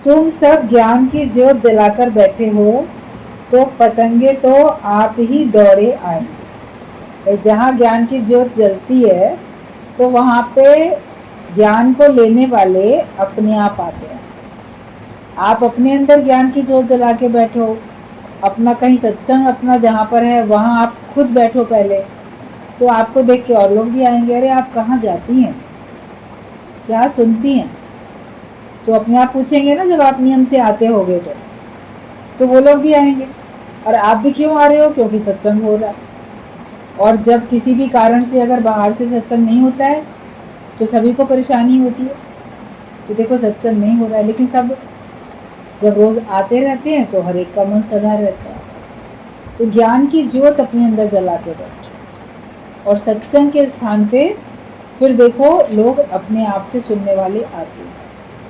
तुम सब ज्ञान की ज्योत जलाकर बैठे हो, तो पतंगे तो आप ही दौड़े आएंगे। जहाँ ज्ञान की ज्योत जलती है तो वहाँ पे ज्ञान को लेने वाले अपने आप आते हैं। आप अपने अंदर ज्ञान की ज्योत जला के बैठो, अपना कहीं सत्संग अपना जहाँ पर है वहाँ आप खुद बैठो पहले, तो आपको देख के और लोग भी आएंगे, अरे आप कहाँ जाती हैं, क्या सुनती हैं। तो अपने आप पूछेंगे ना, जब आप नियम से आते होगे तो वो लोग भी आएंगे। और आप भी क्यों आ रहे हो, क्योंकि सत्संग हो रहा है। और जब किसी भी कारण से अगर बाहर से सत्संग नहीं होता है तो सभी को परेशानी होती है, तो देखो सत्संग नहीं हो रहा है, लेकिन सब जब रोज आते रहते हैं तो हर एक का मन सदा रहता है। तो ज्ञान की ज्योत अपने अंदर जला के बैठो, और सत्संग के स्थान पे फिर देखो लोग अपने आप से सुनने वाले आते हैं।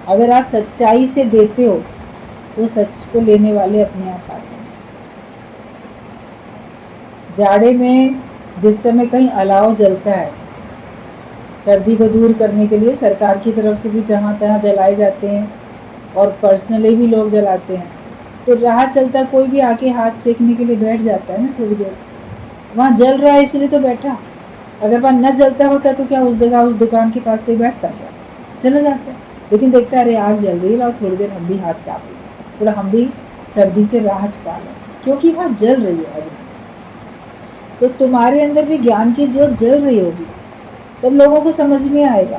अगर आप सच्चाई से देते हो तो सच को लेने वाले अपने आप आते हैं। जाड़े में जिस समय कहीं अलाव जलता है, सर्दी को दूर करने के लिए सरकार की तरफ से भी जहाँ तहाँ जलाए जाते हैं, और पर्सनली भी लोग जलाते हैं, तो राह चलता कोई भी आके हाथ सेकने के लिए बैठ जाता है ना थोड़ी देर। वहाँ जल रहा है इसलिए तो बैठा, अगर वहाँ न जलता होता तो क्या उस जगह उस दुकान के पास कोई बैठता, क्या चला जाता। लेकिन देखता अरे आग जल रही है, लाओ थोड़ी देर हम भी हाथ ताप लें, थोड़ा हम भी सर्दी से राहत पा लें, क्योंकि वहाँ जल रही है अभी। तो तुम्हारे अंदर भी ज्ञान की ज्योत जल रही होगी, तब लोगों को समझ में आएगा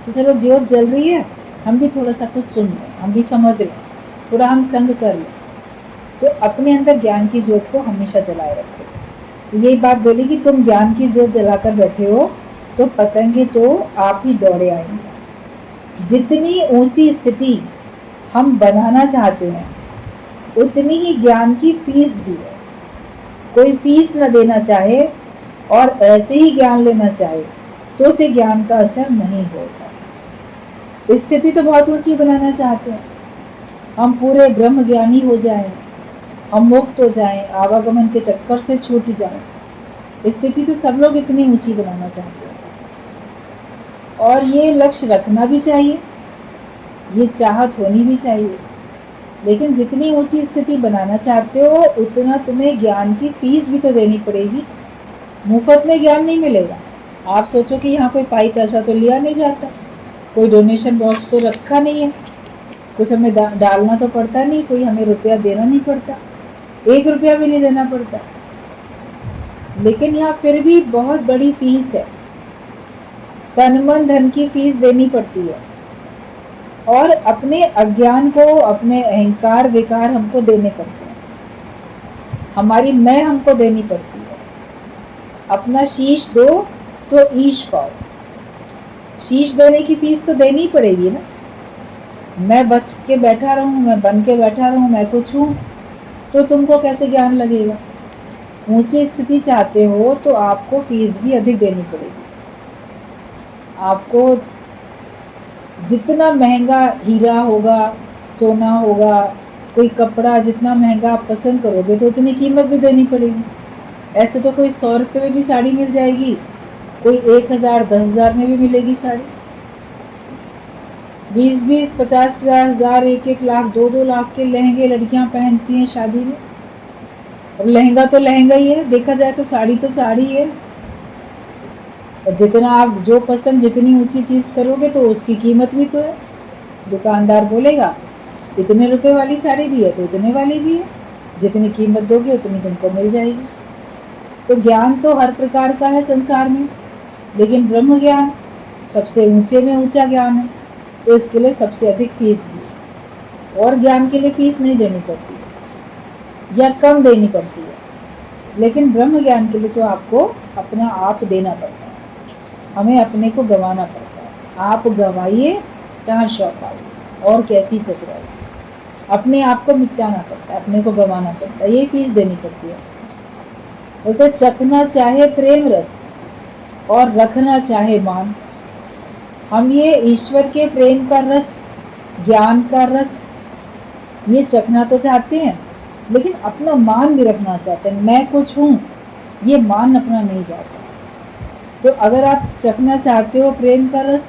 कि चलो ज्योत जल रही है, हम भी थोड़ा सा कुछ सुन लें, हम भी समझ लें, थोड़ा हम संग कर लें। तो अपने अंदर ज्ञान की ज्योत को हमेशा जलाए रखो। तो यही बात बोली कि तुम ज्ञान की ज्योत जलाकर बैठे हो, तो पतंगे तो आप ही दौड़े आएंगे। जितनी ऊंची स्थिति हम बनाना चाहते हैं उतनी ही ज्ञान की फीस भी है। कोई फीस न देना चाहे और ऐसे ही ज्ञान लेना चाहे तो उसे ज्ञान का असर नहीं होगा। स्थिति तो बहुत ऊंची बनाना चाहते हैं, हम पूरे ब्रह्म ज्ञानी हो जाएं, हम मुक्त हो जाएं, आवागमन के चक्कर से छूट जाएं। स्थिति तो सब लोग इतनी ऊंची बनाना चाहते हैं, और ये लक्ष्य रखना भी चाहिए, ये चाहत होनी भी चाहिए। लेकिन जितनी ऊंची स्थिति बनाना चाहते हो उतना तुम्हें ज्ञान की फीस भी तो देनी पड़ेगी। मुफ्त में ज्ञान नहीं मिलेगा। आप सोचो कि यहाँ कोई पाई पैसा तो लिया नहीं जाता, कोई डोनेशन बॉक्स तो रखा नहीं है, कुछ हमें डालना तो पड़ता नहीं, कोई हमें रुपया देना नहीं पड़ता, 1 रुपया भी नहीं देना पड़ता। लेकिन यहाँ फिर भी बहुत बड़ी फीस है, तन मन धन की फीस देनी पड़ती है, और अपने अज्ञान को, अपने अहंकार विकार हमको देने पड़ते हैं, हमारी मैं हमको देनी पड़ती है। अपना शीश दो तो ईश पाओ, शीश देने की फीस तो देनी पड़ेगी ना। मैं बच के बैठा रहूं, मैं बन के बैठा रहूं, मैं कुछ हूं, तो तुमको कैसे ज्ञान लगेगा। ऊंची स्थिति चाहते हो तो आपको फीस भी अधिक देनी पड़ेगी। आपको जितना महंगा हीरा होगा, सोना होगा, कोई कपड़ा जितना महंगा आप पसंद करोगे तो उतनी कीमत भी देनी पड़ेगी। ऐसे तो कोई 100 रुपये में भी साड़ी मिल जाएगी, कोई 1000 10,000 में भी मिलेगी साड़ी। 20-20 50-50 हजार, 1-1 लाख 2-2 लाख के लहंगे लड़कियां पहनती हैं शादी में। अब लहंगा तो लहंगा ही है, देखा जाए तो साड़ी तो साड़ी है। और जितना आप जो पसंद, जितनी ऊंची चीज करोगे तो उसकी कीमत भी तो है। दुकानदार बोलेगा इतने रुपए वाली साड़ी भी है तो इतने वाली भी है, जितनी कीमत दोगे उतनी तुमको मिल जाएगी। तो ज्ञान तो हर प्रकार का है संसार में, लेकिन ब्रह्म ज्ञान सबसे ऊंचे में ऊंचा ज्ञान है, तो इसके लिए सबसे अधिक फीस भी है। और ज्ञान के लिए फीस नहीं देनी पड़ती है या कम देनी पड़ती है, लेकिन ब्रह्म ज्ञान के लिए तो आपको अपना आप देना पड़ता है, हमें अपने को गंवाना पड़ता है। आप गंवाइए तहाँ शौक आए, और कैसी चतुराई, अपने आप को मिटाना पड़ता है, अपने को गंवाना पड़ता है, ये फीस देनी पड़ती है। बोलते चखना चाहे प्रेम रस और रखना चाहे मान। हम ये ईश्वर के प्रेम का रस, ज्ञान का रस ये चखना तो चाहते हैं, लेकिन अपना मान भी रखना चाहते हैं। मैं कुछ हूँ, ये मान अपना नहीं चाहता। तो अगर आप चखना चाहते हो प्रेम का रस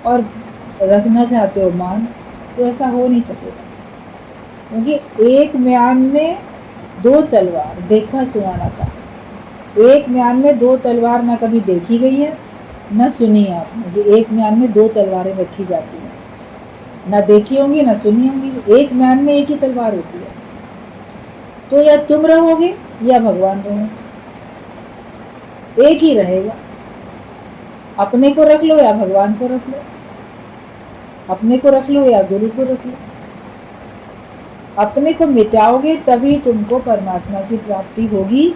और रखना चाहते हो मान, तो ऐसा हो नहीं सकेगा, क्योंकि एक म्यान में दो तलवार, देखा सुहाना का। एक म्यान में दो तलवार ना कभी देखी गई है न सुनी है आपने कि एक म्यान में दो तलवारें रखी जाती हैं, ना देखी होंगी ना सुनी होंगी। एक म्यान में एक ही तलवार होती है। तो या तुम रहोगे या भगवान रहे, एक ही रहेगा। अपने को रख लो या भगवान को रख लो, अपने को रख लो या गुरु को रख लो। अपने को मिटाओगे तभी तुमको परमात्मा की प्राप्ति होगी।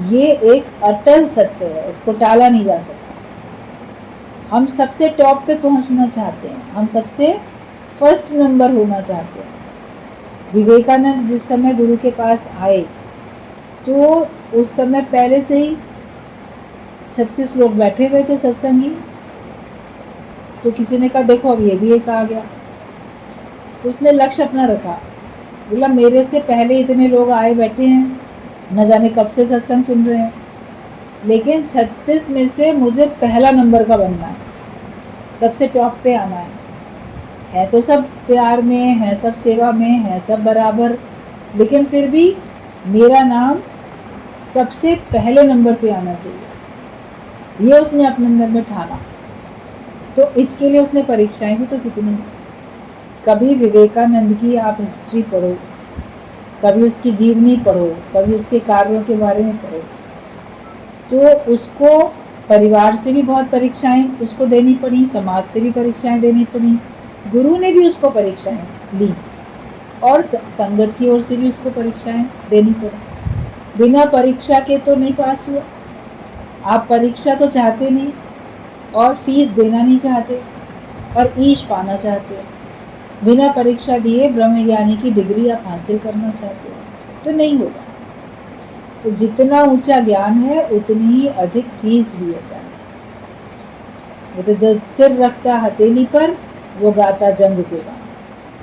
ये एक अटल सत्य है, इसको टाला नहीं जा सकता। हम सबसे टॉप पे पहुंचना चाहते हैं, हम सबसे फर्स्ट नंबर होना चाहते हैं। विवेकानंद जिस समय गुरु के पास आए तो उस समय पहले से ही 36 लोग बैठे हुए थे सत्संगी। तो किसी ने कहा देखो अब ये भी एक आ गया। तो उसने लक्ष्य अपना रखा, बोला मेरे से पहले इतने लोग आए बैठे हैं, न जाने कब से सत्संग सुन रहे हैं, लेकिन 36 में से मुझे पहला नंबर का बनना है, सबसे टॉप पे आना है तो सब प्यार में है, सब सेवा में है, सब बराबर, लेकिन फिर भी मेरा नाम सबसे पहले नंबर पे आना चाहिए। ये उसने अपने अंदर में ठाना। तो इसके लिए उसने परीक्षाएं भी तो कितनी। कभी विवेकानंद की आप हिस्ट्री पढ़ो, कभी उसकी जीवनी पढ़ो, कभी उसके कार्यों के बारे में पढ़ो, तो उसको परिवार से भी बहुत परीक्षाएं उसको देनी पड़ी, समाज से भी परीक्षाएं देनी पड़ी, गुरु ने भी उसको परीक्षाएं ली और संगत की ओर से भी उसको परीक्षाएं देनी पड़ी। बिना परीक्षा के तो नहीं पास हुआ। आप परीक्षा तो चाहते नहीं और फीस देना नहीं चाहते और ईश पाना चाहते हो। बिना परीक्षा दिए ब्रह्म ज्ञानी की डिग्री आप हासिल करना चाहते हो तो नहीं होगा। तो जितना ऊंचा ज्ञान है उतनी ही अधिक फीस भी है। तो जब सिर रखता हथेली पर वो गाता जंग के गान।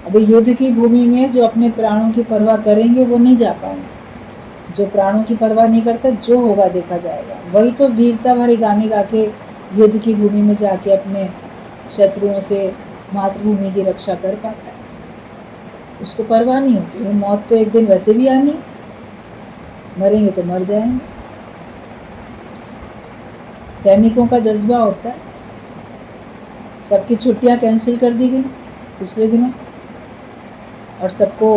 अभी युद्ध की भूमि में जो अपने प्राणों की परवाह करेंगे वो नहीं जा पाएंगे। जो प्राणों की परवाह नहीं करता, जो होगा देखा जाएगा, वही तो वीरता भरे गाने गा के युद्ध की भूमि में जाके अपने शत्रुओं से मातृभूमि की रक्षा कर पाता है। उसको परवाह नहीं होती। वो मौत तो एक दिन वैसे भी आनी, मरेंगे तो मर जाएंगे। सैनिकों का जज्बा होता है। सबकी छुट्टियां कैंसिल कर दी गई पिछले दिनों और सबको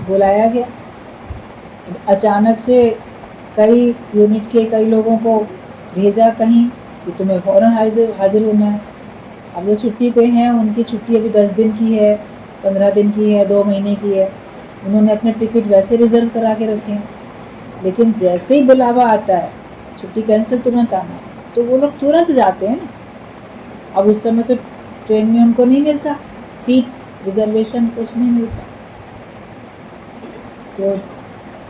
बुलाया गया। अचानक से कई यूनिट के कई लोगों को भेजा कहीं कि तुम्हें फौरन हाजिर होना है। अब जो छुट्टी पे हैं उनकी छुट्टी अभी 10 दिन की है, 15 दिन की है, 2 महीने की है। उन्होंने अपने टिकट वैसे रिजर्व करा के रखे हैं, लेकिन जैसे ही बुलावा आता है छुट्टी कैंसिल, तुरंत आना है, तो वो लोग तुरंत जाते हैं ना। अब उस समय तो ट्रेन में उनको नहीं मिलता सीट रिजर्वेशन, कुछ नहीं मिलता। तो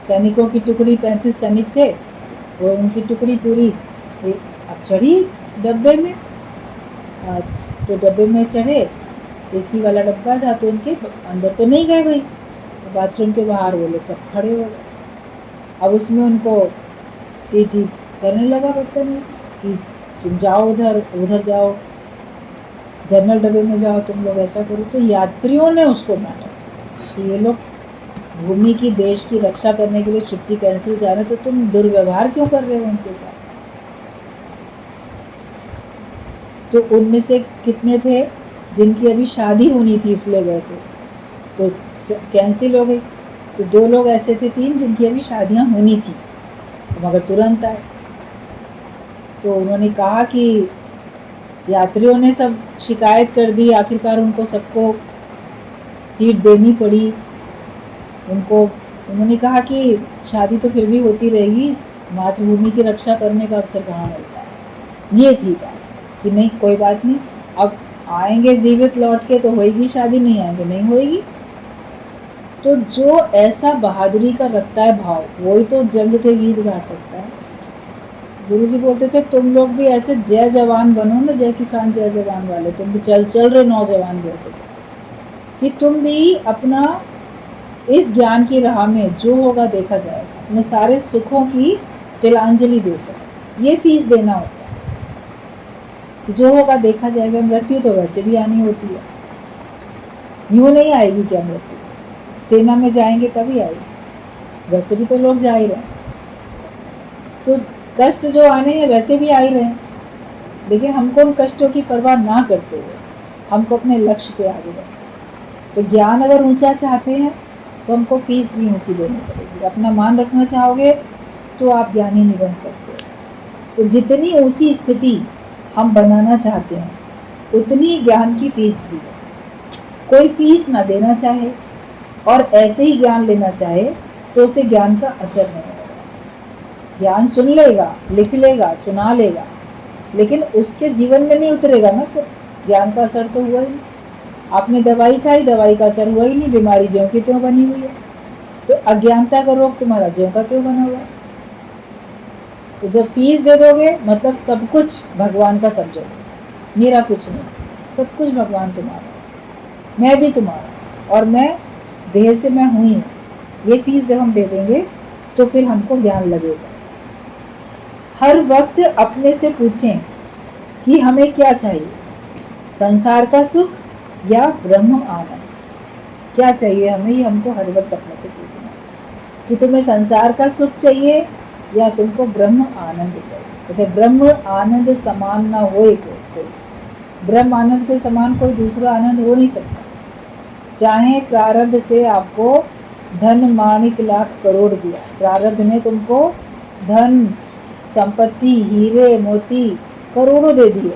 सैनिकों की टुकड़ी 35 सैनिक थे, वो उनकी टुकड़ी पूरी अब चढ़ी डब्बे में। तो डब्बे में चढ़े, एसी वाला डब्बा था, तो उनके अंदर तो नहीं गए भाई, तो बाथरूम के बाहर वो लोग सब खड़े हो गए। अब उसमें उनको टीटी करने लगा बदतमीजी कि तुम जाओ उधर, उधर जाओ, जनरल डब्बे में जाओ, तुम लोग ऐसा करो। तो यात्रियों ने उसको डांटा कि ये लोग भूमि की, देश की रक्षा करने के लिए छुट्टी कैंसिल जा रहे, तो तुम दुर्व्यवहार क्यों कर रहे हो उनके साथ। तो उनमें से कितने थे जिनकी अभी शादी होनी थी इसलिए गए थे, तो कैंसिल हो गई। तो 2 लोग ऐसे थे, 3 जिनकी अभी शादियां होनी थी मगर तुरंत आए। तो उन्होंने कहा कि यात्रियों ने सब शिकायत कर दी, आखिरकार उनको सबको सीट देनी पड़ी उनको। उन्होंने कहा कि शादी तो फिर भी होती रहेगी, मातृभूमि की रक्षा करने का अवसर कहाँ मिलता है। ये थी बात कि नहीं कोई बात नहीं, अब आएंगे जीवित लौट के तो होएगी शादी, नहीं आएंगे नहीं होएगी। तो जो ऐसा बहादुरी का रखता है भाव, वही तो जंग के गीत गा सकता है। गुरु जी बोलते थे तुम लोग भी ऐसे जय जवान बनो ना, जय किसान जय जवान वाले। तुम भी चल रहे नौजवान बोलते थे कि तुम भी अपना इस ज्ञान की राह में जो होगा देखा जाएगा, अपने सारे सुखों की तिलांजलि दे सके। ये फीस देना होता है कि जो होगा देखा जाएगा। मृत्यु तो वैसे भी आनी होती है, यूँ नहीं आएगी क्या मृत्यु? सेना में जाएंगे तभी आएगी, वैसे भी तो लोग जा ही रहे हैं। तो कष्ट जो आने हैं वैसे भी आ ही रहे हैं, लेकिन हमको उन कष्टों की परवाह ना करते हुए हमको अपने लक्ष्य पे आगे बढ़ना। तो ज्ञान अगर ऊंचा चाहते हैं तो हमको फीस भी ऊंची देनी पड़ेगी। अपना मान रखना चाहोगे तो आप ज्ञानी नहीं बन सकते। तो जितनी ऊंची स्थिति हम बनाना चाहते हैं उतनी ज्ञान की फीस भी है। कोई फीस ना देना चाहे और ऐसे ही ज्ञान लेना चाहे तो उसे ज्ञान का असर नहीं होगा। ज्ञान सुन लेगा, लिख लेगा, सुना लेगा, लेकिन उसके जीवन में नहीं उतरेगा ना, फिर ज्ञान का असर तो हुआ ही नहीं। आपने दवाई खाई, दवाई का असर हुआ ही नहीं, बीमारी ज्यों की त्यों बनी हुई है। तो अज्ञानता का रोग तुम्हारा ज्यों का त्यों बना हुआ है। तो जब फीस दे दोगे मतलब सब कुछ भगवान का समझोगे, मेरा कुछ नहीं, सब कुछ भगवान तुम्हारा, मैं भी तुम्हारा और मैं देह से मैं हूँ ही। ये फीस जब हम दे देंगे तो फिर हमको ज्ञान लगेगा। हर वक्त अपने से पूछें कि हमें क्या चाहिए, संसार का सुख या ब्रह्म आनंद? क्या चाहिए हमें, ये हमको हर वक्त अपने से पूछना कि तुम्हें संसार का सुख चाहिए या तुमको ब्रह्म आनंद चाहिए। कहते ब्रह्म आनंद समान ना होए कोई, ब्रह्म आनंद के समान कोई दूसरा आनंद हो नहीं सकता। चाहे प्रारब्ध से आपको धन माणिक लाख करोड़ दिया, प्रारब्ध ने तुमको धन संपत्ति हीरे मोती करोड़ों दे दिए,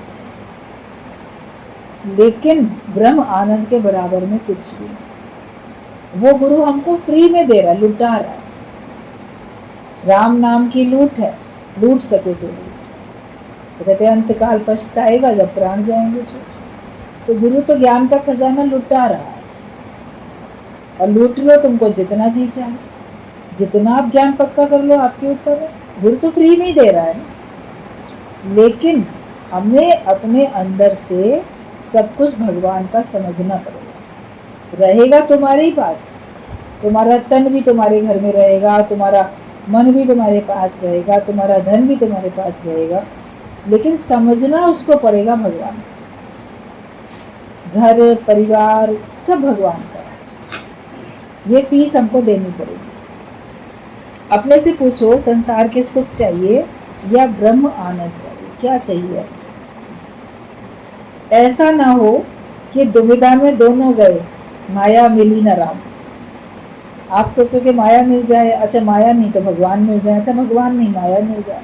लेकिन ब्रह्म आनंद के बराबर में कुछ भी नहीं। वो गुरु हमको फ्री में दे रहा है, लुटा रहा है। राम नाम की लूट है, लूट सके तो लूट। तो कहते अंतकाल पछताएगा जब प्राण जाएंगे छूट। तो गुरु तो ज्ञान का खजाना लुटा रहा है और लूट लो तुमको जितना जी चाहे, जितना आप ज्ञान पक्का कर लो आपके ऊपर है। गुरु तो फ्री में ही दे रहा है, लेकिन हमें अपने अंदर से सब कुछ भगवान का समझना पड़ेगा। रहेगा तुम्हारे ही पास, तुम्हारा तन भी तुम्हारे घर में रहेगा, तुम्हारा मन भी तुम्हारे पास रहेगा, तुम्हारा धन भी तुम्हारे पास रहेगा, लेकिन समझना उसको पड़ेगा भगवान। घर परिवार सब भगवान का, ये फीस हमको देनी पड़ेगी। अपने से पूछो संसार के सुख चाहिए या ब्रह्म आनंद चाहिए, क्या चाहिए? ऐसा ना हो कि दुविधा में दोनों गए, माया मिली न राम। आप सोचो कि माया मिल जाए, अच्छा माया नहीं तो भगवान मिल जाए, अच्छा भगवान नहीं माया मिल जाए,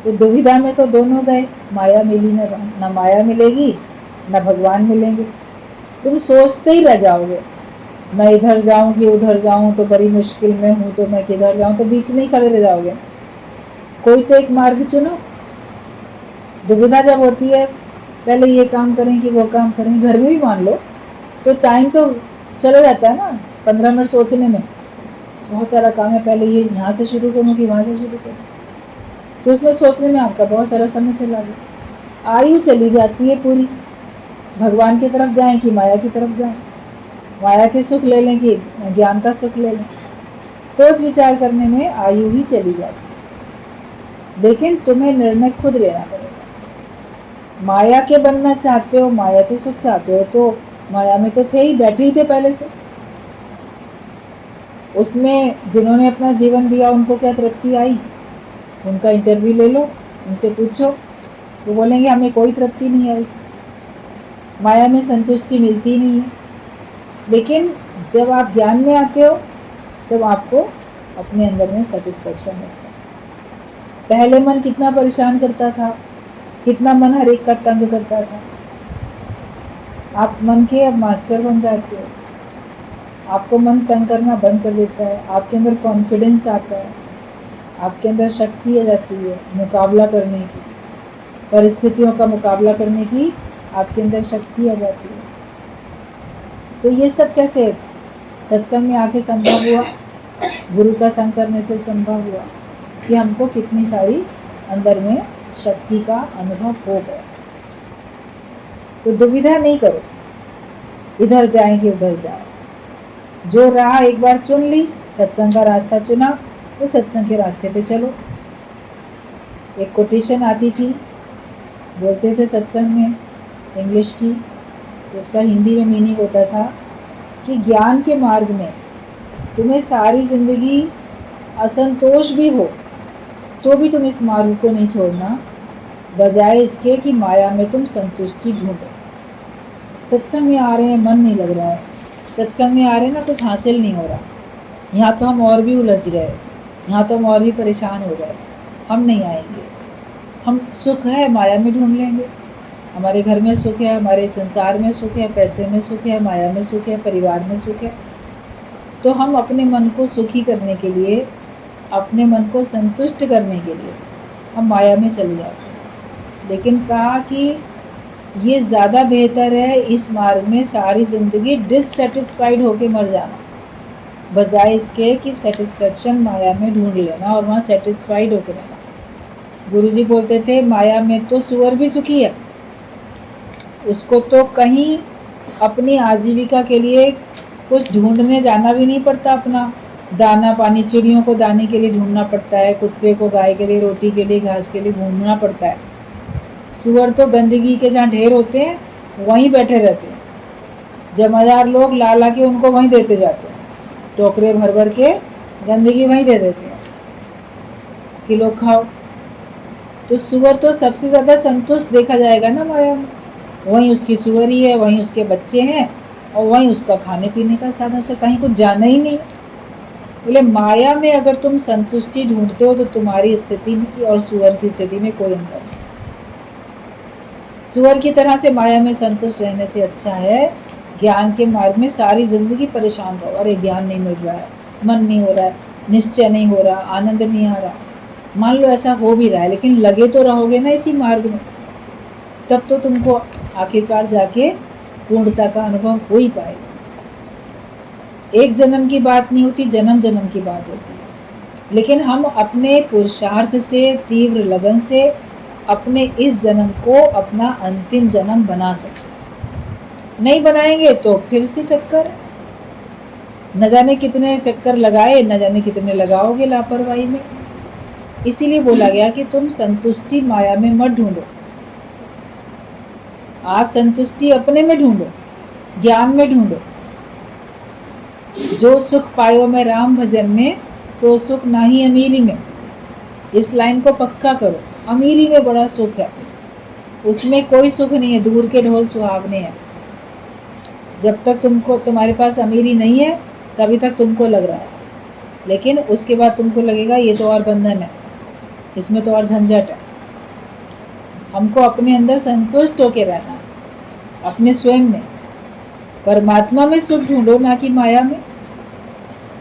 तो दुविधा में तो दोनों गए, माया मिली न राम। ना माया मिलेगी न भगवान मिलेंगे, तुम सोचते ही रह जाओगे, मैं इधर जाऊं कि उधर जाऊं, तो बड़ी मुश्किल में हूं, तो मैं किधर जाऊं, तो बीच में ही खड़े रह जाओगे। कोई तो एक मार्ग चुनो। दुविधा जब होती है, पहले ये काम करें कि वो काम करें, घर में भी मान लो तो टाइम तो चला जाता है ना, 15 मिनट सोचने में, बहुत सारा काम है, पहले ये यहाँ से शुरू करूँ कि वहाँ से शुरू करूँ, तो उसमें सोचने में आपका बहुत सारा समय चला गया, आयु चली जाती है पूरी। भगवान की तरफ जाएं कि माया की तरफ जाएं, माया के सुख ले लें कि ज्ञान का सुख ले लें, सोच विचार करने में आयु ही चली जाती है। लेकिन तुम्हें निर्णय खुद लेना पड़ेगा। माया के बनना चाहते हो, माया के सुख चाहते हो, तो माया में तो थे ही, बैठे ही थे पहले से। उसमें जिन्होंने अपना जीवन दिया उनको क्या तृप्ति आई, उनका इंटरव्यू ले लो, उनसे पूछो, वो बोलेंगे हमें कोई तृप्ति नहीं आई, माया में संतुष्टि मिलती नहीं है। लेकिन जब आप ज्ञान में आते हो तब आपको अपने अंदर में सेटिस्फेक्शन मिलता है। पहले मन कितना परेशान करता था, कितना मन हर एक का तंग करता था, आप मन के अब मास्टर बन जाते हो, आपको मन तंग करना बंद कर देता है, आपके अंदर कॉन्फिडेंस आता है, आपके अंदर शक्ति आ जाती है मुकाबला करने की, परिस्थितियों का मुकाबला करने की आपके अंदर शक्ति आ जाती है। तो ये सब कैसे सत्संग में आके संभव हुआ, गुरु का संग करने से संभव हुआ कि हमको कितनी सारी अंदर में शक्ति का अनुभव हो गया। तो दुविधा नहीं करो, इधर जाएंगे उधर जाए, जो राह एक बार चुन ली, सत्संग का रास्ता चुना, तो सत्संग के रास्ते पे चलो। एक कोटेशन आती थी, बोलते थे सत्संग में, इंग्लिश की, तो उसका हिंदी में मीनिंग होता था कि ज्ञान के मार्ग में तुम्हें सारी जिंदगी असंतोष भी हो तो भी तुम इस मार्ग को नहीं छोड़ना, बजाय इसके कि माया में तुम संतुष्टि ढूंढो। सत्संग में आ रहे हैं, मन नहीं लग रहा है, सत्संग में आ रहे हैं ना, कुछ हासिल नहीं हो रहा, यहाँ तो हम और भी उलझ गए, यहाँ तो हम और भी परेशान हो गए, हम नहीं आएंगे। हम सुख है माया में ढूंढ लेंगे, हमारे घर में सुख है, हमारे संसार में सुख है, पैसे में सुख है, माया में सुख है, परिवार में सुख है। तो हम अपने मन को सुखी करने के लिए, अपने मन को संतुष्ट करने के लिए हम माया में चले जाते हैं। लेकिन कहा कि ये ज़्यादा बेहतर है इस मार्ग में सारी ज़िंदगी डिससेटिस्फाइड होके मर जाना, बजाय इसके कि सेटिस्फेक्शन माया में ढूंढ लेना और वहाँ सेटिस्फाइड होकर रहना। गुरुजी बोलते थे माया में तो सुअर भी सुखी है, उसको तो कहीं अपनी आजीविका के लिए कुछ ढूंढने जाना भी नहीं पड़ता, अपना दाना पानी चिड़ियों को दाने के लिए ढूंढना पड़ता है, कुत्ते को गाय के लिए रोटी के लिए घास के लिए ढूंढना पड़ता है। सुअर तो गंदगी के जहाँ ढेर होते हैं वहीं बैठे रहते हैं, जमादार लोग ला ला के उनको वहीं देते जाते हैं, टोकरे भर भर के गंदगी वहीं दे देते हैं कि लोग खाओ। तो सुअर तो सबसे ज़्यादा संतुष्ट देखा जाएगा ना माया में, वहीं उसकी सुअरी है, वहीं उसके बच्चे हैं और वहीं उसका खाने पीने का साधन, उसे कहीं कुछ जाना ही नहीं। बोले माया में अगर तुम संतुष्टि ढूंढते हो तो तुम्हारी स्थिति में और सुअर की स्थिति में कोई अंतर नहीं। सुअर की तरह से माया में संतुष्ट रहने से अच्छा है ज्ञान के मार्ग में सारी जिंदगी परेशान रहो, अरे ज्ञान नहीं मिल रहा है, मन नहीं हो रहा है, निश्चय नहीं हो रहा, आनंद नहीं आ रहा। मान लो ऐसा हो भी रहा है, लेकिन लगे तो रहोगे ना इसी मार्ग में, तब तो तुमको आखिरकार जाके पूर्णता का अनुभव हो ही पाएगा। एक जन्म की बात नहीं होती, जन्म जन्म की बात होती है। लेकिन हम अपने पुरुषार्थ से, तीव्र लगन से अपने इस जन्म को अपना अंतिम जन्म बना सकते। नहीं बनाएंगे तो फिर से चक्कर, न जाने कितने चक्कर लगाए, न जाने कितने लगाओगे लापरवाही में। इसीलिए बोला गया कि तुम संतुष्टि माया में मत ढूंढो, आप संतुष्टि अपने में ढूंढो, ज्ञान में ढूंढो। जो सुख पायो मैं राम भजन में, सो सुख नाही अमीरी में। इस लाइन को पक्का करो, अमीरी में बड़ा सुख है, उसमें कोई सुख नहीं है, दूर के ढोल सुहावने हैं। जब तक तुमको तुम्हारे पास अमीरी नहीं है तभी तक तुमको लग रहा है, लेकिन उसके बाद तुमको लगेगा ये तो और बंधन है, इसमें तो और झंझट है। हमको अपने अंदर संतुष्ट होके रहना है, अपने स्वयं में, परमात्मा में सुख ढूंढो, ना कि माया में।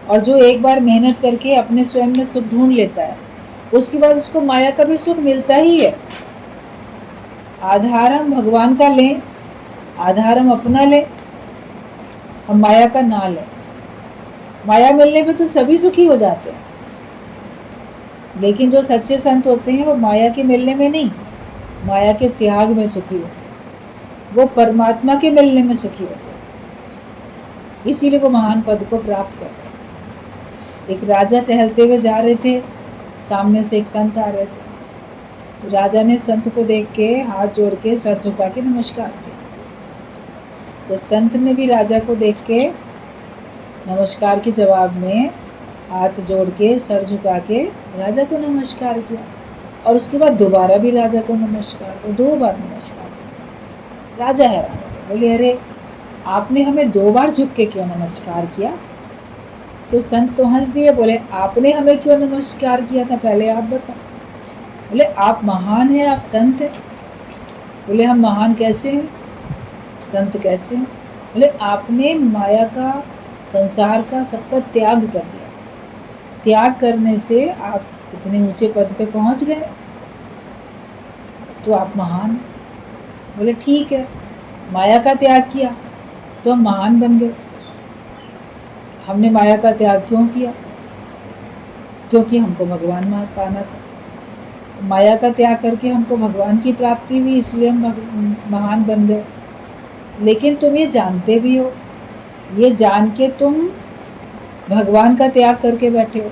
और जो एक बार मेहनत करके अपने स्वयं में सुख ढूंढ लेता है, उसके बाद उसको माया का भी सुख मिलता ही है। आधार हम भगवान का लें, आधार हम अपना लें, हम माया का ना लें। माया मिलने पे तो सभी सुखी हो जाते हैं, लेकिन जो सच्चे संत होते हैं वो माया के मिलने में नहीं, माया के त्याग में सुखी होते हैं, वो परमात्मा के मिलने में सुखी होते हैं। इसीलिए वो महान पद को प्राप्त करते हैं। एक राजा टहलते हुए जा रहे थे, सामने से एक संत आ रहे थे, तो राजा ने संत को देख के हाथ जोड़ के सर झुका के नमस्कार किया। तो संत ने भी राजा को देख के नमस्कार के जवाब में हाथ जोड़ के सर झुका के राजा को नमस्कार किया, और उसके बाद दोबारा भी राजा को नमस्कार किया, 2 बार नमस्कार किया। राजा हैरान हो, बोले अरे आपने हमें 2 बार झुक के क्यों नमस्कार किया? तो संत तो हंस दिए, बोले आपने हमें क्यों नमस्कार किया था पहले आप बताओ। बोले आप महान हैं, आप संत हैं। बोले हम महान कैसे हैं, संत कैसे हैं? बोले आपने माया का, संसार का सबका त्याग कर दिया, त्याग करने से आप इतने ऊंचे पद पे पहुंच गए, तो आप महान। बोले ठीक है, माया का त्याग किया तो हम महान बन गए। हमने माया का त्याग क्यों किया? क्योंकि हमको भगवान पाना था। माया का त्याग करके हमको भगवान की प्राप्ति हुई, इसलिए हम महान बन गए। लेकिन तुम ये जानते भी हो, ये जान के तुम भगवान का त्याग करके बैठे हो,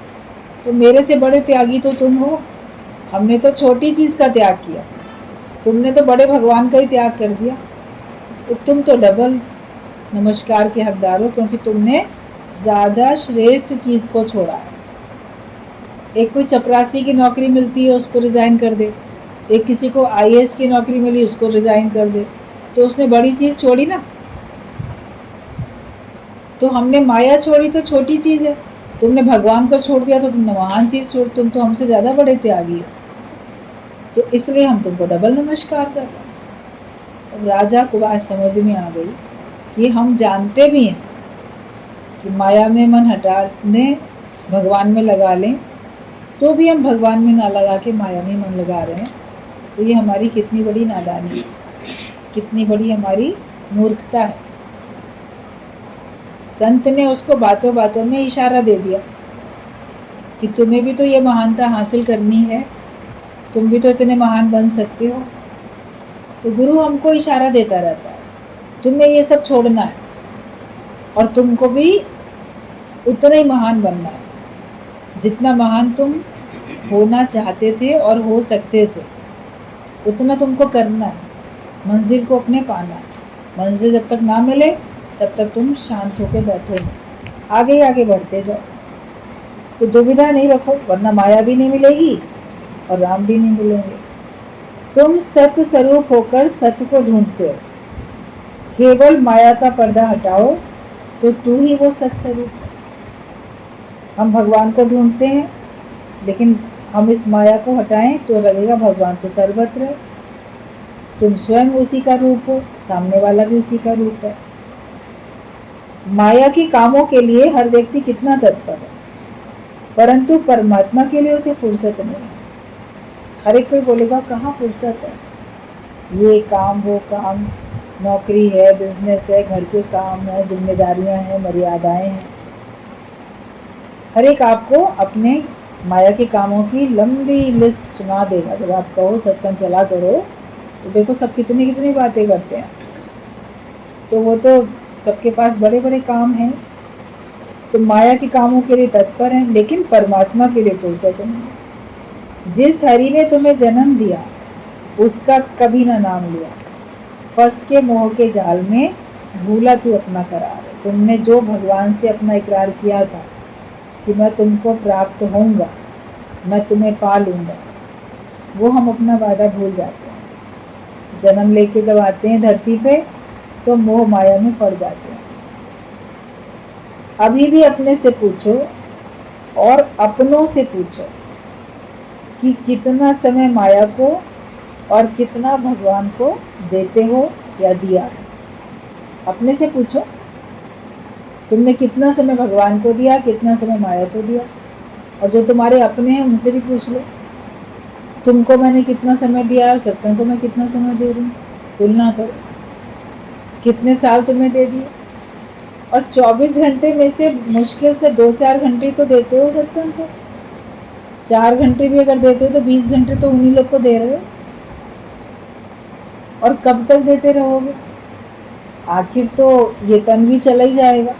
तो मेरे से बड़े त्यागी तो तुम हो। हमने तो छोटी चीज़ का त्याग किया, तुमने तो बड़े भगवान का ही त्याग कर दिया, तो तुम तो डबल नमस्कार के हकदार हो, क्योंकि तुमने ज़्यादा श्रेष्ठ चीज़ को छोड़ा है। एक कोई चपरासी की नौकरी मिलती है, उसको रिज़ाइन कर दे, एक किसी को आईएएस की नौकरी मिली, उसको रिज़ाइन कर दे, तो उसने बड़ी चीज़ छोड़ी ना। तो हमने माया छोड़ी तो छोटी चीज़ है, तुमने भगवान को छोड़ दिया तो तुमने महान चीज़ छोड़, तुम तो हमसे ज़्यादा बड़े त्यागी हो, तो इसलिए हम तुमको डबल नमस्कार कर रहे हैं। अब राजा को बात समझ में आ गई कि हम जानते भी हैं कि माया में मन हटाने भगवान में लगा लें, तो भी हम भगवान में ना लगा के माया में मन लगा रहे हैं, तो ये हमारी कितनी बड़ी नादानी है, कितनी बड़ी हमारी मूर्खता है। संत ने उसको बातों बातों में इशारा दे दिया कि तुम्हें भी तो ये महानता हासिल करनी है, तुम भी तो इतने महान बन सकते हो। तो गुरु हमको इशारा देता रहता है, तुम्हें ये सब छोड़ना है और तुमको भी उतना ही महान बनना है। जितना महान तुम होना चाहते थे और हो सकते थे, उतना तुमको करना है। मंजिल को अपने पाना है। मंजिल जब तक ना मिले तब तक तुम शांत होकर बैठो, आगे आगे बढ़ते जाओ। तो दुविधा नहीं रखो, वरना माया भी नहीं मिलेगी और राम भी नहीं मिलेंगे। तुम सत्य स्वरूप होकर सत्य को ढूंढते हो, केवल माया का पर्दा हटाओ तो तू ही वो सत्य स्वरूप है। हम भगवान को ढूंढते हैं, लेकिन हम इस माया को हटाएं तो लगेगा भगवान तो सर्वत्र है। तुम स्वयं उसी का रूप हो, सामने वाला भी उसी का रूप है। माया के कामों के लिए हर व्यक्ति कितना तत्पर है, परंतु परमात्मा के लिए उसे फुर्सत नहीं है। हर एक कोई बोलेगा कहाँ फुर्सत है, ये काम वो काम, नौकरी है, बिजनेस है, घर के काम है, जिम्मेदारियां हैं, मर्यादाएं हैं। हर एक आपको अपने माया के कामों की लंबी लिस्ट सुना देगा। जब आप कहो सत्संग चला करो, तो देखो सब कितनी कितनी बातें करते हैं। तो वो तो सबके पास बड़े बड़े काम हैं, तो माया के कामों के लिए तत्पर हैं, लेकिन परमात्मा के लिए फुर्सत नहीं। जिस हरि ने तुम्हें जन्म दिया उसका कभी ना नाम लिया, फंस के मोह के जाल में भूला तू अपना करार। तुमने जो भगवान से अपना इकरार किया था कि मैं तुमको प्राप्त होऊंगा, मैं तुम्हें पा लूंगा, वो हम अपना वादा भूल जाते हैं। जन्म लेके जब आते हैं धरती पे तो मोह माया में पड़ जाते हैं। अभी भी अपने से पूछो और अपनों से पूछो कि कितना समय माया को और कितना भगवान को देते हो या दिया। अपने से पूछो, तुमने कितना समय भगवान को दिया, कितना समय माया को दिया। और जो तुम्हारे अपने हैं उनसे भी पूछ लो, तुमको मैंने कितना समय दिया और सत्संग को मैं कितना समय दे रही हूँ। तुलना करो, कितने साल तुम्हें दे दिए, और 24 घंटे में से मुश्किल से 2-4 घंटे तो देते हो सत्संग को। 4 घंटे भी अगर देते हो तो 20 घंटे तो उन्हीं लोग को दे रहे हो। और कब तक देते रहोगे? आखिर तो ये तन भी चला ही जाएगा।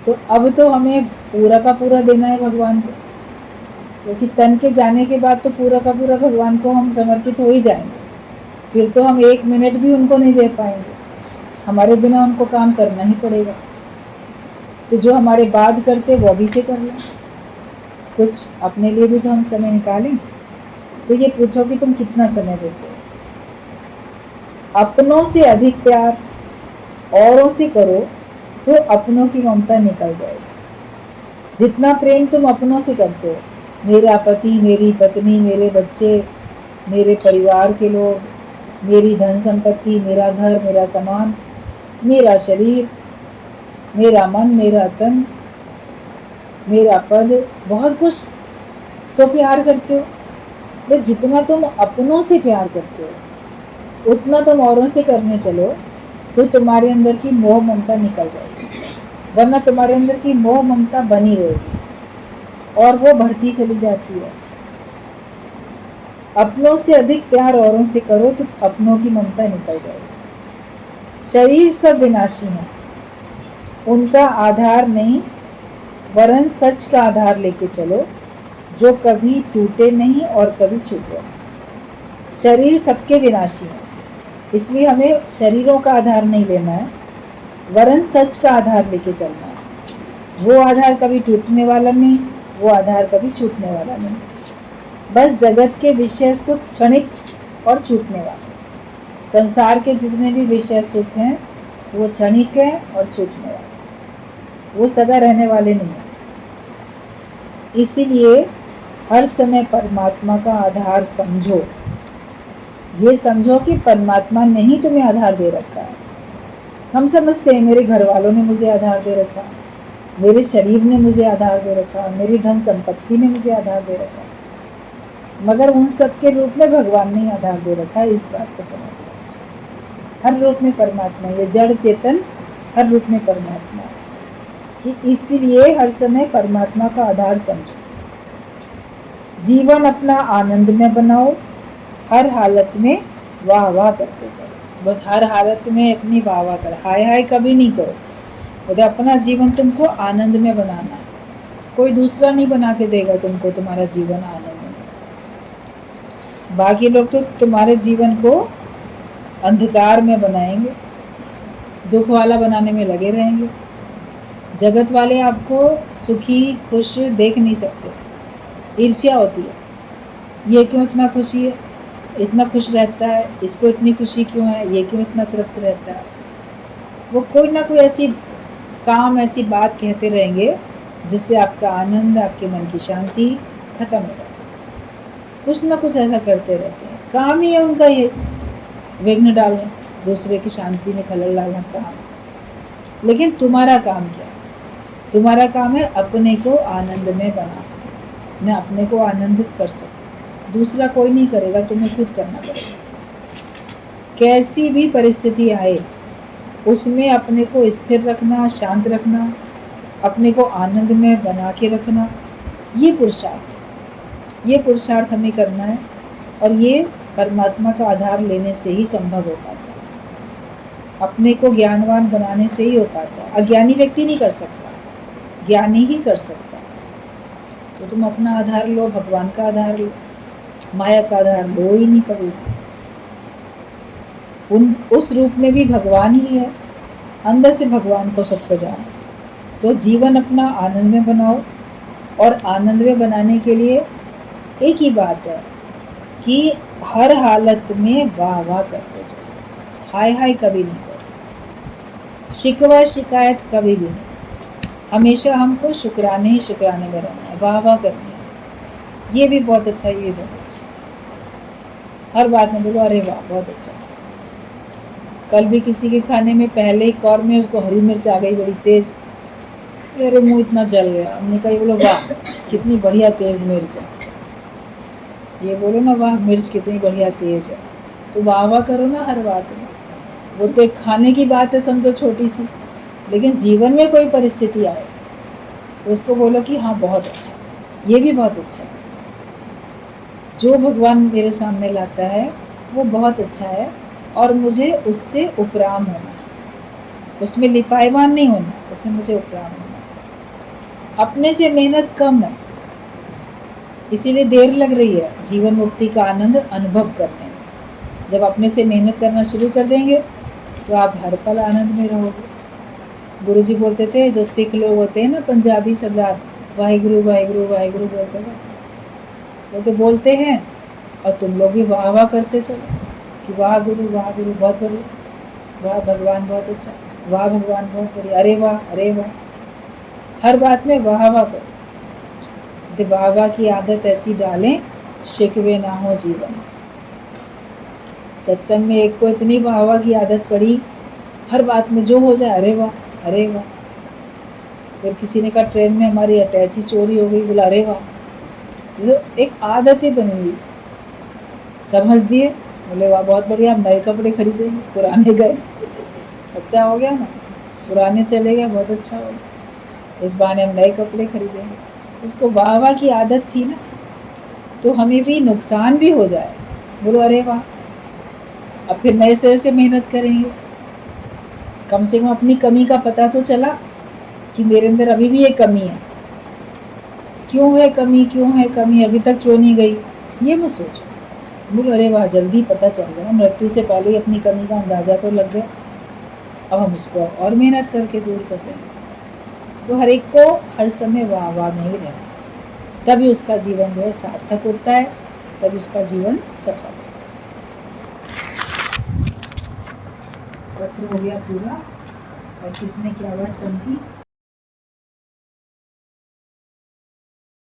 तो अब तो हमें पूरा का पूरा देना है भगवान को, क्योंकि तन के जाने के बाद तो पूरा का पूरा भगवान को हम समर्पित हो ही जाएंगे। फिर तो हम 1 मिनट भी उनको नहीं दे पाएंगे, हमारे बिना उनको काम करना ही पड़ेगा। तो जो हमारे बाद करते वो भी से कर लें, कुछ अपने लिए भी तो हम समय निकालें। तो ये पूछो कि तुम कितना समय देते हो। अपनों से अधिक प्यार औरों से करो तो अपनों की ममता निकल जाएगी। जितना प्रेम तुम अपनों से करते हो, मेरा पति, मेरी पत्नी, मेरे बच्चे, मेरे परिवार के लोग, मेरी धन संपत्ति, मेरा घर, मेरा सामान, मेरा शरीर, मेरा मन, मेरा तन, मेरा पद, बहुत कुछ तो प्यार करते हो। तो जितना तुम अपनों से प्यार करते हो उतना तुम औरों से करने चलो तो तुम्हारे अंदर की मोह ममता निकल जाएगी, वरना तुम्हारे अंदर की मोह ममता बनी रहेगी और वो बढ़ती चली जाती है। अपनों से अधिक प्यार औरों से करो तो अपनों की ममता निकल जाएगी। शरीर सब विनाशी है, उनका आधार नहीं वरन सच का आधार लेके चलो, जो कभी टूटे नहीं और कभी छूटे। शरीर सबके विनाशी है, इसलिए हमें शरीरों का आधार नहीं लेना है, वरन सच का आधार लेके चलना है। वो आधार कभी टूटने वाला नहीं, वो आधार कभी छूटने वाला नहीं। बस जगत के विषय सुख क्षणिक और छूटने वाले। संसार के जितने भी विषय सुख हैं वो क्षणिक है और छूटने वाले, वो सदा रहने वाले नहीं है। इसीलिए हर समय परमात्मा का आधार समझो। ये समझो कि परमात्मा ने ही तुम्हें आधार दे रखा है। हम समझते हैं मेरे घर वालों ने मुझे आधार दे रखा, मेरे शरीर ने मुझे आधार दे रखा, मेरी धन संपत्ति ने मुझे आधार दे रखा, मगर उन सब के रूप में भगवान ने आधार दे रखा है। इस बात को समझ, हर रूप में परमात्मा, ये जड़ चेतन हर रूप में परमात्मा है। कि इसीलिए हर समय परमात्मा का आधार समझो। जीवन अपना आनंद में बनाओ, हर हालत में वाह वाह करते चलो। बस हर हालत में अपनी वाह वाह करो, हाय हाय कभी नहीं करो। तो अपना जीवन तुमको आनंद में बनाना है, कोई दूसरा नहीं बना के देगा तुमको तुम्हारा जीवन आनंद में। बाकी लोग तो तुम्हारे जीवन को अंधकार में बनाएंगे, दुख वाला बनाने में लगे रहेंगे। जगत वाले आपको सुखी खुश देख नहीं सकते, ईर्ष्या होती है, ये क्यों इतना खुशी है, इतना खुश रहता है, इसको इतनी खुशी क्यों है, ये क्यों इतना तृप्त रहता है। वो कोई ना कोई ऐसी काम, ऐसी बात कहते रहेंगे जिससे आपका आनंद, आपके मन की शांति खत्म हो जाए। कुछ ना कुछ ऐसा करते रहते हैं, काम ही है उनका ये, विघ्न डालना, दूसरे की शांति में खलल डालना काम। लेकिन तुम्हारा काम क्या है? तुम्हारा काम है अपने को आनंद में बनाना। मैं अपने को आनंदित कर सकूं, दूसरा कोई नहीं करेगा, तुम्हें खुद करना पड़ेगा। कैसी भी परिस्थिति आए उसमें अपने को स्थिर रखना, शांत रखना, अपने को आनंद में बना के रखना, ये पुरुषार्थ हमें करना है। और ये परमात्मा का आधार लेने से ही संभव हो पाता है, अपने को ज्ञानवान बनाने से ही हो पाता है। अज्ञानी व्यक्ति नहीं कर सकता, ज्ञानी ही कर सकता है। तो तुम अपना आधार लो, भगवान का आधार लो, माया का आधार लो ही नहीं कभी। उस रूप में भी भगवान ही है, अंदर से भगवान को सबको जानो। तो जीवन अपना आनंद में बनाओ, और आनंद में बनाने के लिए एक ही बात है कि हर हालत में वाह वाह करते चलो, हाय हाय कभी नहीं करो, शिकवा शिकायत कभी भी नहीं। हमेशा हमको शुक्राने ही शुक्राने में रहना है, वाह वाह करनी है। ये भी बहुत अच्छा, ये भी बहुत अच्छा। हर बात में बोलो अरे वाह बहुत अच्छा। कल भी किसी के खाने में पहले ही कौर में उसको हरी मिर्च आ गई बड़ी तेज, मेरे मुंह इतना जल गया। हमने कहा बोलो वाह कितनी बढ़िया तेज मिर्च है, ये बोलो ना वाह मिर्च कितनी बढ़िया तेज है। तो वाह वाह करो ना हर बात में। वो तो एक खाने की बात है समझो छोटी सी, लेकिन जीवन में कोई परिस्थिति आए तो उसको बोलो कि हाँ बहुत अच्छा, ये भी बहुत अच्छा है। जो भगवान मेरे सामने लाता है वो बहुत अच्छा है, और मुझे उससे उपराम होना, उसमें लिपायमान नहीं होना, उससे मुझे उपराम होना। अपने से मेहनत कम है, इसीलिए देर लग रही है जीवन मुक्ति का आनंद अनुभव करने में। जब अपने से मेहनत करना शुरू कर देंगे तो आप हर पल आनंद में रहोगे। गुरुजी बोलते थे, जो सिख लोग होते हैं ना, पंजाबी सरदार, वाहिगुरु वाहिगुरु वाहिगुरु बोलते थे, वो तो बोलते हैं और तुम लोग भी वाह वाह करते चलो कि वाह गुरु बहुत बढ़िया, वाह भगवान बहुत अच्छा, वाह भगवान बहुत बढ़िया, अरे वाह। हर बात में वाह वाह करो। तो वाह वाह की आदत ऐसी डालें शिकवे ना हो जीवन। सत्संग में एक को इतनी वाह वाह की आदत पड़ी, हर बात में जो हो जाए अरे वाह। फिर किसी ने कहा ट्रेन में हमारी अटैची चोरी हो गई, बोला अरे वाह। जो एक आदत ही बनी हुई, समझ दिए, बोले वाह बहुत बढ़िया, हम नए कपड़े खरीदेंगे, पुराने गए, अच्छा हो गया ना, पुराने चले गए, बहुत अच्छा हो गया, इस बहाने हम नए कपड़े खरीदेंगे। उसको वाह वाह की आदत थी ना, तो हमें भी नुकसान भी हो जाए, बोलो अरे वाह, अब फिर नए सिरे से मेहनत करेंगे। कम से कम अपनी कमी का पता तो चला कि मेरे अंदर अभी भी ये कमी है, क्यों है कमी, अभी तक क्यों नहीं गई, ये मत सोचो। बोलो अरे वाह जल्दी पता चल गया, मृत्यु से पहले ही अपनी कमी का अंदाजा तो लग गया। अब हम उसको और मेहनत करके दूर कर रहे हैं। तो हर एक को हर समय वाह वाह में ही रहना, तभी उसका जीवन जो है सार्थक होता है, तभी उसका जीवन सफल होता है। पत्र हो गया पूरा, और किसने क्या बात समझी